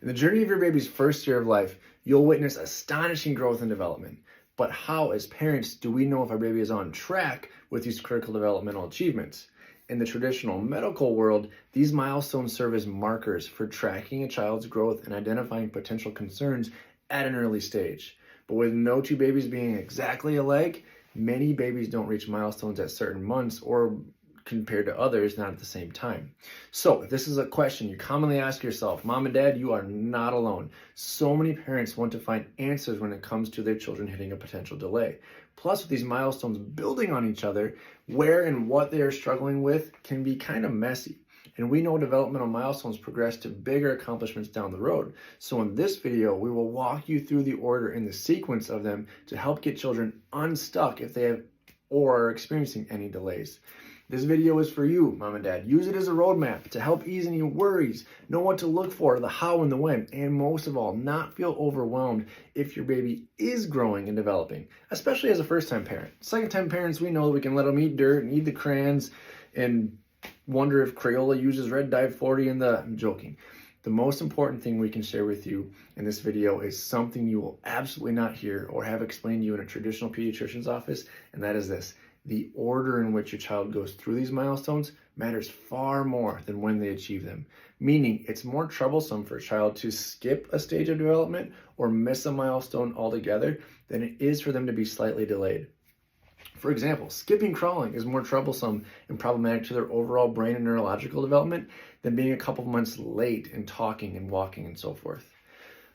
In the journey of your baby's first year of life, you'll witness astonishing growth and development. But how, as parents, do we know if our baby is on track with these critical developmental achievements? In the traditional medical world, these milestones serve as markers for tracking a child's growth and identifying potential concerns at an early stage. But with no two babies being exactly alike, many babies don't reach milestones at certain months or compared to others, not at the same time. So if this is a question you commonly ask yourself, mom and dad, you are not alone. So many parents want to find answers when it comes to their children hitting a potential delay. Plus, with these milestones building on each other, where and what they are struggling with can be kind of messy. And we know developmental milestones progress to bigger accomplishments down the road. So in this video, we will walk you through the order and the sequence of them to help get children unstuck if they have or are experiencing any delays. This video is for you, mom and dad. Use it as a roadmap to help ease any worries, know what to look for, the how and the when, and most of all, not feel overwhelmed if your baby is growing and developing, especially as a first-time parent. Second-time parents, we know that we can let them eat dirt and eat the crayons and wonder if Crayola uses red dye 40 in the... I'm joking. The most important thing we can share with you in this video is something you will absolutely not hear or have explained to you in a traditional pediatrician's office, and that is this. The order in which your child goes through these milestones matters far more than when they achieve them, meaning it's more troublesome for a child to skip a stage of development or miss a milestone altogether than it is for them to be slightly delayed. For example, skipping crawling is more troublesome and problematic to their overall brain and neurological development than being a couple months late in talking and walking and so forth.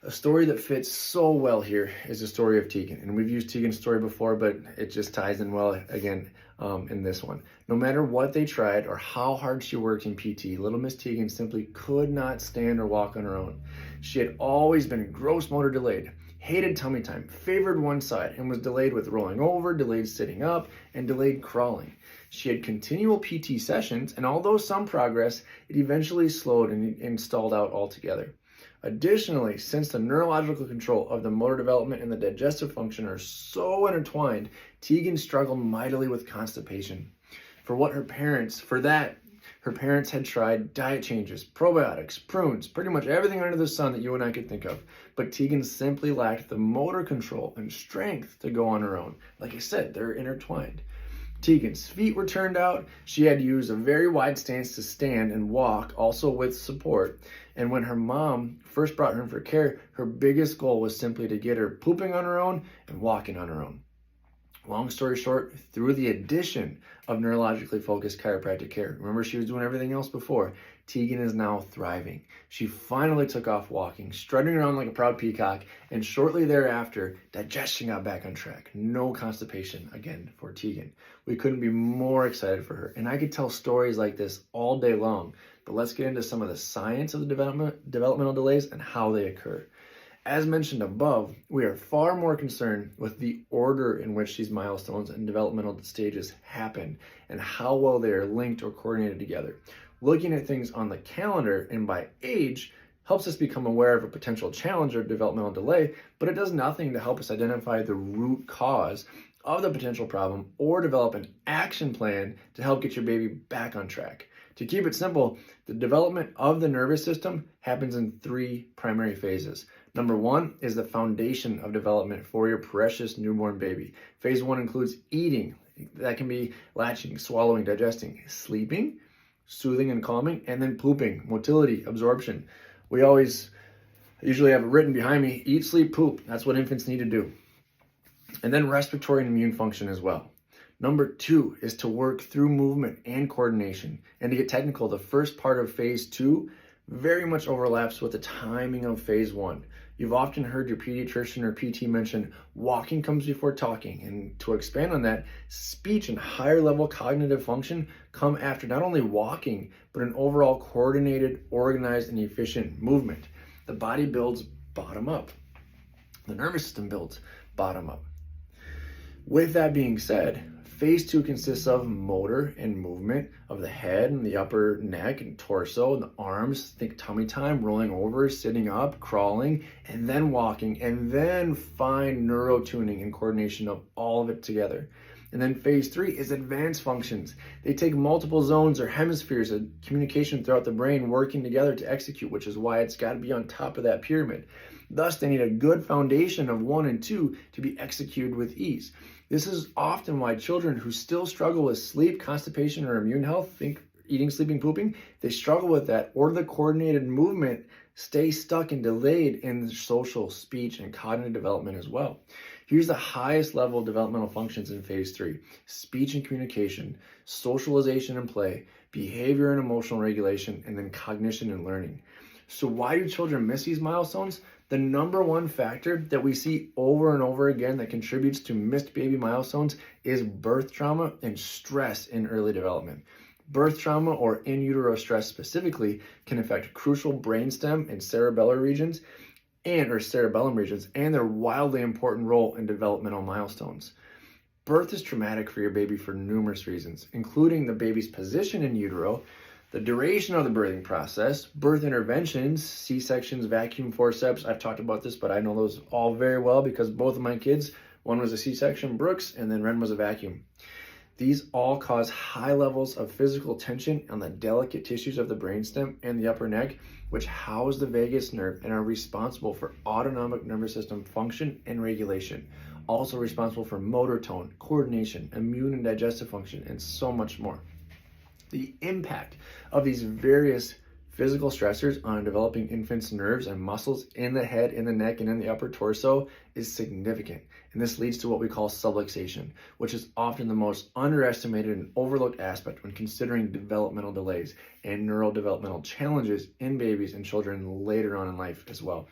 A story that fits so well here is the story of Tegan. And we've used Tegan's story before, but it just ties in well again in this one. No matter what they tried or how hard she worked in PT, little Miss Tegan simply could not stand or walk on her own. She had always been gross motor delayed, hated tummy time, favored one side, and was delayed with rolling over, delayed sitting up, and delayed crawling. She had continual PT sessions, and although some progress, it eventually slowed and stalled out altogether. Additionally, since the neurological control of the motor development and the digestive function are so intertwined, Tegan struggled mightily with constipation. Her parents had tried diet changes, probiotics, prunes, pretty much everything under the sun that you and I could think of. But Tegan simply lacked the motor control and strength to go on her own. Like I said, they're intertwined. Tegan's feet were turned out. She had to use a very wide stance to stand and walk, also with support. And when her mom first brought her in for care, her biggest goal was simply to get her pooping on her own and walking on her own. Long story short, through the addition of neurologically focused chiropractic care, remember she was doing everything else before, Tegan is now thriving. She finally took off walking, strutting around like a proud peacock, and shortly thereafter, digestion got back on track. No constipation again for Tegan. We couldn't be more excited for her, and I could tell stories like this all day long, but let's get into some of the science of the developmental delays and how they occur. As mentioned above, we are far more concerned with the order in which these milestones and developmental stages happen and how well they are linked or coordinated together. Looking at things on the calendar and by age helps us become aware of a potential challenge or developmental delay, but it does nothing to help us identify the root cause of the potential problem or develop an action plan to help get your baby back on track. To keep it simple, the development of the nervous system happens in 3 primary phases. Number 1 is the foundation of development for your precious newborn baby. Phase 1 includes eating. That can be latching, swallowing, digesting, sleeping, soothing and calming, and then pooping, motility, absorption. We usually have it written behind me, eat, sleep, poop. That's what infants need to do. And then respiratory and immune function as well. Number 2 is to work through movement and coordination. And to get technical, the first part of phase 2 very much overlaps with the timing of phase 1. You've often heard your pediatrician or PT mention walking comes before talking. And to expand on that, speech and higher level cognitive function come after not only walking, but an overall coordinated, organized, and efficient movement. The body builds bottom up. The nervous system builds bottom up. With that being said, phase 2 consists of motor and movement of the head and the upper neck and torso and the arms. Think tummy time, rolling over, sitting up, crawling, and then walking, and then fine neurotuning and coordination of all of it together. And then phase 3 is advanced functions. They take multiple zones or hemispheres of communication throughout the brain working together to execute, which is why it's got to be on top of that pyramid. Thus, they need a good foundation of 1 and 2 to be executed with ease. This is often why children who still struggle with sleep, constipation, or immune health, think eating, sleeping, pooping, they struggle with that, or the coordinated movement stay stuck and delayed in the social, speech, and cognitive development as well. Here's the highest level of developmental functions in phase 3: speech and communication, socialization and play, behavior and emotional regulation, and then cognition and learning. So why do children miss these milestones? The number one factor that we see over and over again that contributes to missed baby milestones is birth trauma and stress in early development. Birth trauma, or in utero stress specifically, can affect crucial brainstem and cerebellar regions or cerebellum regions, and their wildly important role in developmental milestones. Birth is traumatic for your baby for numerous reasons, including the baby's position in utero, the duration of the birthing process, birth interventions, C-sections, vacuum forceps. I've talked about this, but I know those all very well because both of my kids, one was a C-section, Brooks, and then Ren was a vacuum. These all cause high levels of physical tension on the delicate tissues of the brainstem and the upper neck, which house the vagus nerve and are responsible for autonomic nervous system function and regulation. Also responsible for motor tone, coordination, immune and digestive function, and so much more. The impact of these various physical stressors on a developing infant's nerves and muscles in the head, in the neck, and in the upper torso is significant. And this leads to what we call subluxation, which is often the most underestimated and overlooked aspect when considering developmental delays and neurodevelopmental challenges in babies and children later on in life as well.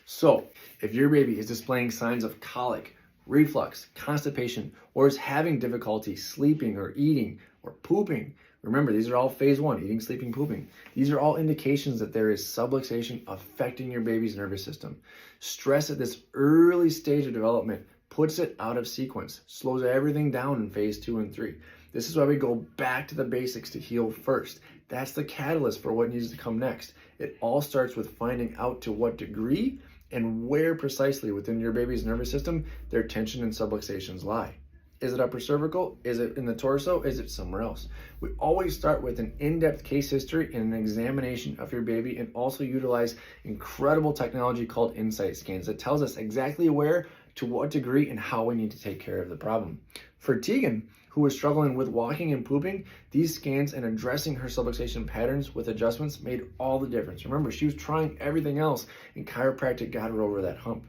So if your baby is displaying signs of colic, reflux, constipation, or is having difficulty sleeping or eating or pooping, remember, these are all phase 1, eating, sleeping, pooping. These are all indications that there is subluxation affecting your baby's nervous system. Stress at this early stage of development puts it out of sequence, slows everything down in phase 2 and 3. This is why we go back to the basics to heal first. That's the catalyst for what needs to come next. It all starts with finding out to what degree and where precisely within your baby's nervous system their tension and subluxations lie. Is it upper cervical? Is it in the torso? Is it somewhere else? We always start with an in-depth case history and an examination of your baby, and also utilize incredible technology called insight scans that tells us exactly where, to what degree, and how we need to take care of the problem. For Tegan, who was struggling with walking and pooping, these scans and addressing her subluxation patterns with adjustments made all the difference. Remember, she was trying everything else, and chiropractic got her over that hump.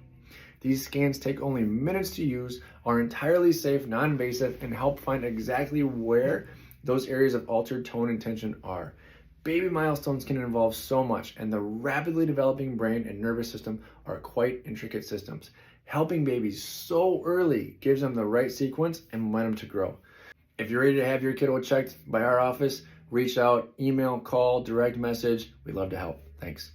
These scans take only minutes to use, are entirely safe, non-invasive, and help find exactly where those areas of altered tone and tension are. Baby milestones can involve so much, and the rapidly developing brain and nervous system are quite intricate systems. Helping babies so early gives them the right sequence and momentum to grow. If you're ready to have your kiddo checked by our office, reach out, email, call, direct message. We'd love to help. Thanks.